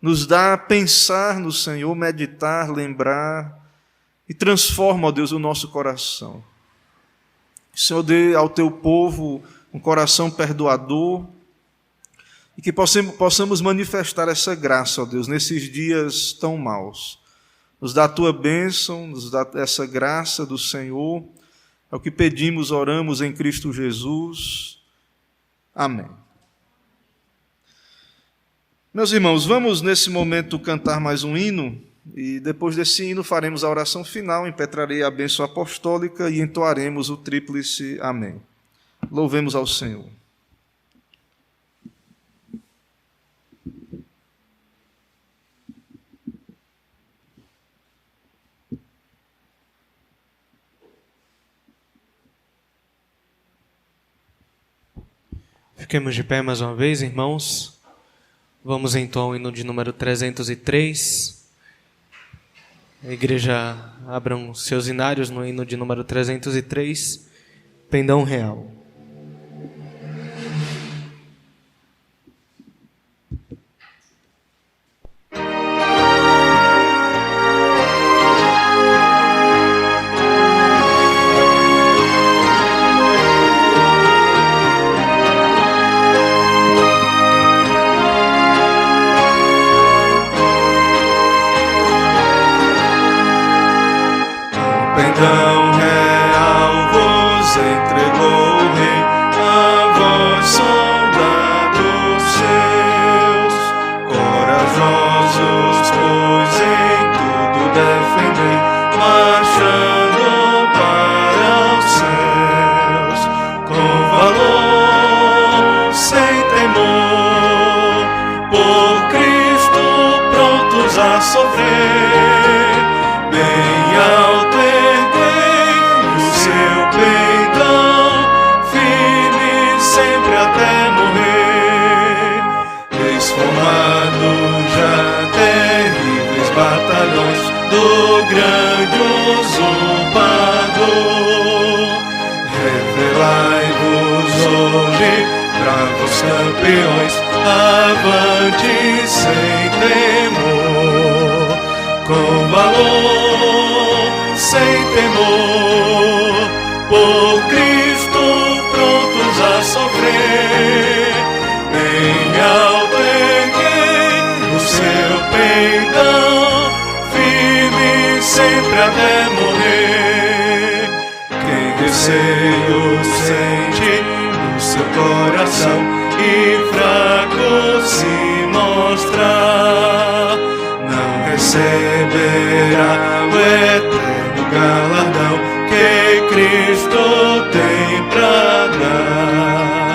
Nos dá a pensar no Senhor, meditar, lembrar, e transforma, ó Deus, o nosso coração. Senhor, dê ao Teu povo um coração perdoador, e que possamos manifestar essa graça, ó Deus, nesses dias tão maus. Nos dá a Tua bênção, nos dá essa graça do Senhor. É o que pedimos, oramos em Cristo Jesus. Amém. Meus irmãos, vamos nesse momento cantar mais um hino, e depois desse hino faremos a oração final, impetrarei a bênção apostólica e entoaremos o tríplice amém. Louvemos ao Senhor. Fiquemos de pé mais uma vez, irmãos. Vamos então ao hino de número 303. A igreja abram seus hinários no hino de número 303, Pendão Real. pendão real vos entregou o rei, a vós soldados seus, corajosos, pois em tudo defendei, marchando para os céus, com valor, sem temor, por Cristo prontos a sofrer, bem alto erguei o seu peitão, firme sempre até morrer, esfumado já terríveis batalhões do grande usurpador. Revelai-vos hoje, bravos campeões, avante sem temor, com valor, sem temor, por Cristo prontos a sofrer, bem alto erguei o seu peitão, firme sempre até morrer. Quem receio sente no seu coração e fraco se mostrar, não receberá o eterno galardão que Cristo tem pra dar,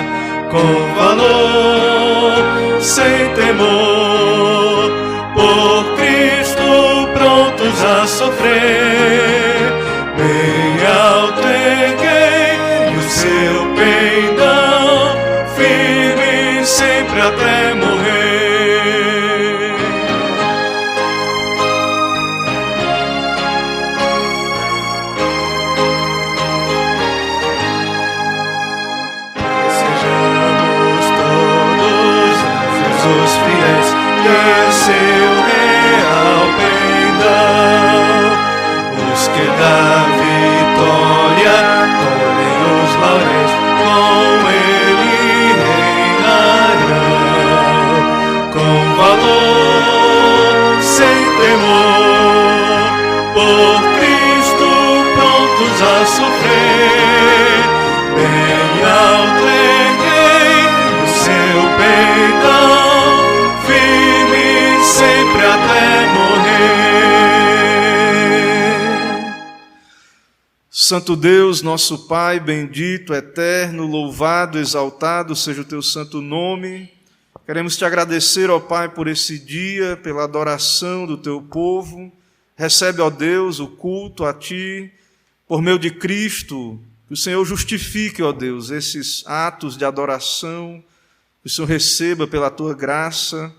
com valor, sem temor, por Cristo prontos a sofrer, bem alto erguei o seu peitão, firme sempre até morrer. Sejamos todos anjos fiéis de seu real peitão, os que da vitória colhem os lauréis, com ele reinarão, com valor, sem temor, por Cristo prontos a sofrer, bem alto erguei o seu peitão, firme sempre até morrer. Santo Deus, nosso Pai, bendito, eterno, louvado, exaltado seja o teu santo nome. Queremos te agradecer, ó Pai, por esse dia, pela adoração do teu povo. Recebe, ó Deus, o culto a ti, por meio de Cristo. Que o Senhor justifique, ó Deus, esses atos de adoração, que o Senhor receba pela tua graça.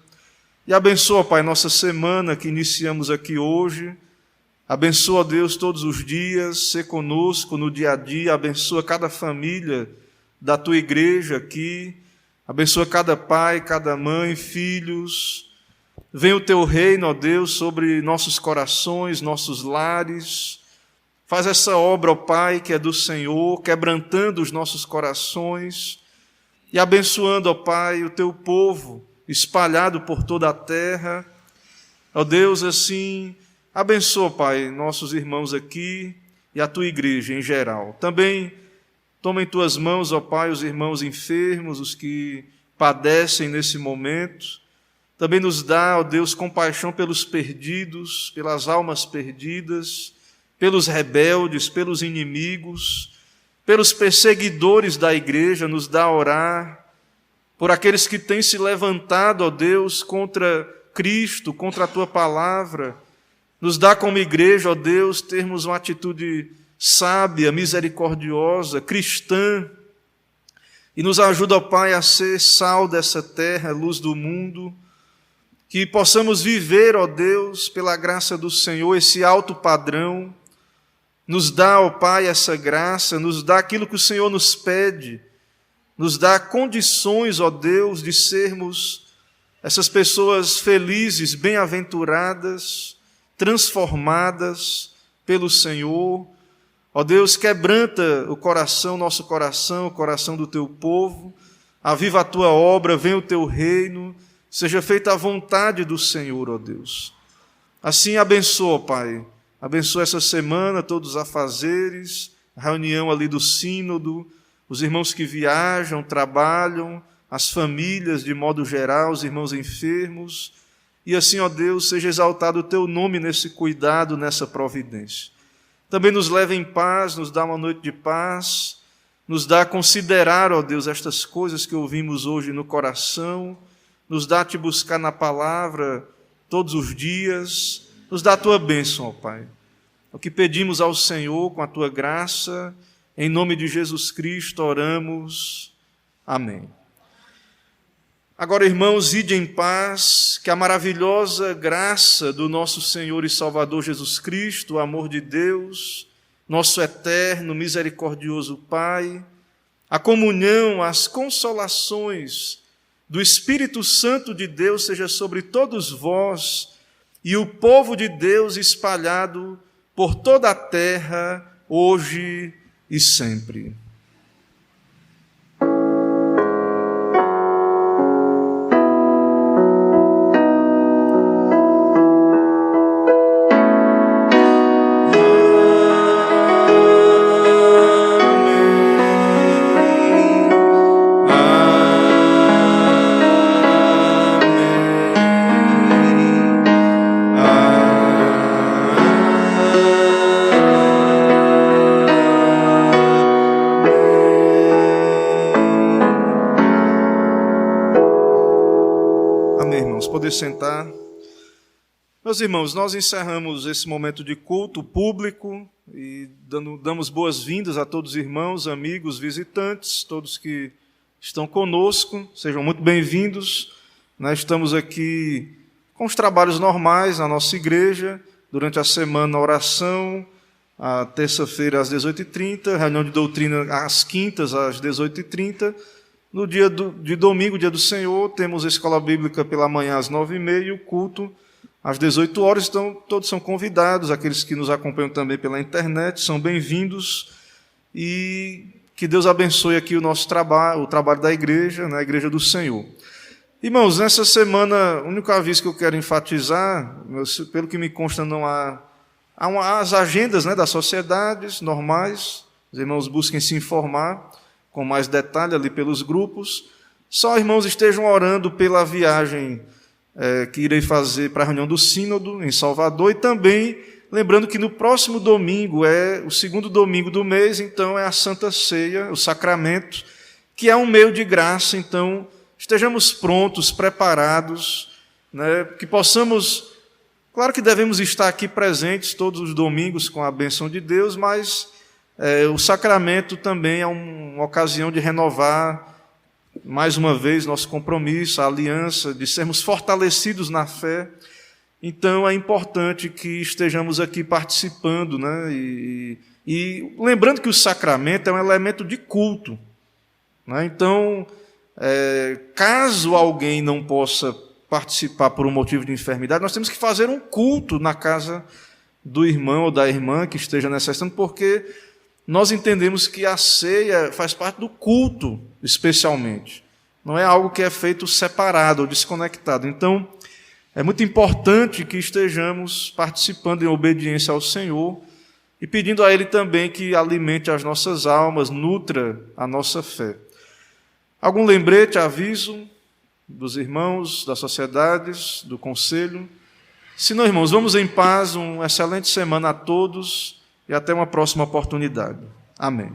E abençoa, Pai, nossa semana que iniciamos aqui hoje. Abençoa, Deus, todos os dias, ser conosco no dia a dia. Abençoa cada família da tua igreja aqui. Abençoa cada pai, cada mãe, filhos. Venha o teu reino, ó Deus, sobre nossos corações, nossos lares. Faz essa obra, ó Pai, que é do Senhor, quebrantando os nossos corações e abençoando, ó Pai, o teu povo espalhado por toda a terra. Ó Deus, assim, abençoa, Pai, nossos irmãos aqui e a tua igreja em geral. Também toma em tuas mãos, ó Pai, os irmãos enfermos, os que padecem nesse momento. Também nos dá, ó Deus, compaixão pelos perdidos, pelas almas perdidas, pelos rebeldes, pelos inimigos, pelos perseguidores da igreja. Nos dá a orar por aqueles que têm se levantado, ó Deus, contra Cristo, contra a tua palavra. Nos dá como igreja, ó Deus, termos uma atitude sábia, misericordiosa, cristã, e nos ajuda, ó Pai, a ser sal dessa terra, luz do mundo, que possamos viver, ó Deus, pela graça do Senhor, esse alto padrão. Nos dá, ó Pai, essa graça, nos dá aquilo que o Senhor nos pede, nos dá condições, ó Deus, de sermos essas pessoas felizes, bem-aventuradas, transformadas pelo Senhor. Ó Deus, quebranta o coração, nosso coração, o coração do teu povo, aviva a tua obra, venha o teu reino, seja feita a vontade do Senhor, ó Deus. Assim abençoa, Pai, Abençoa essa semana, todos os afazeres, a reunião ali do sínodo, os irmãos que viajam, trabalham, as famílias de modo geral, os irmãos enfermos. E assim, ó Deus, seja exaltado o teu nome nesse cuidado, nessa providência. Também nos leva em paz, nos dá uma noite de paz, nos dá a considerar, ó Deus, estas coisas que ouvimos hoje no coração, nos dá a te buscar na palavra todos os dias, nos dá a tua bênção, ó Pai. É o que pedimos ao Senhor com a tua graça, em nome de Jesus Cristo oramos. Amém. Agora, irmãos, ide em paz, que a maravilhosa graça do nosso Senhor e Salvador Jesus Cristo, o amor de Deus, nosso eterno, misericordioso Pai, a comunhão, as consolações do Espírito Santo de Deus seja sobre todos vós e o povo de Deus espalhado por toda a terra, hoje e sempre. Poder sentar. Meus irmãos, nós encerramos esse momento de culto público e damos boas-vindas a todos os irmãos, amigos, visitantes, todos que estão conosco, sejam muito bem-vindos. Nós estamos aqui com os trabalhos normais na nossa igreja, durante a semana, oração, a terça-feira às 18h30, reunião de doutrina às quintas às 18h30, no dia de domingo, dia do Senhor, temos a escola bíblica pela manhã às 9h30 e o culto às 18 horas. Então, todos são convidados, aqueles que nos acompanham também pela internet, são bem-vindos. E que Deus abençoe aqui o nosso trabalho, o trabalho da igreja, né, a igreja do Senhor. Irmãos, nessa semana, o único aviso que eu quero enfatizar, pelo que me consta, não há as agendas, né, das sociedades normais, os irmãos busquem se informar com mais detalhe ali pelos grupos. Só, irmãos, estejam orando pela viagem que irei fazer para a reunião do sínodo em Salvador, e também lembrando que no próximo domingo é o segundo domingo do mês, então é a Santa Ceia, o sacramento, que é um meio de graça. Então estejamos prontos, preparados, né, que possamos, claro que devemos estar aqui presentes todos os domingos com a bênção de Deus, mas o sacramento também é uma ocasião de renovar mais uma vez nosso compromisso, a aliança, de sermos fortalecidos na fé. Então é importante que estejamos aqui participando, né? E lembrando que o sacramento é um elemento de culto, né? Então, caso alguém não possa participar por um motivo de enfermidade, nós temos que fazer um culto na casa do irmão ou da irmã que esteja necessitando, porque nós entendemos que a ceia faz parte do culto, especialmente. Não é algo que é feito separado ou desconectado. Então, é muito importante que estejamos participando em obediência ao Senhor e pedindo a Ele também que alimente as nossas almas, nutra a nossa fé. Algum lembrete, aviso dos irmãos, das sociedades, do conselho? Se não, irmãos, vamos em paz, uma excelente semana a todos. E até uma próxima oportunidade. Amém.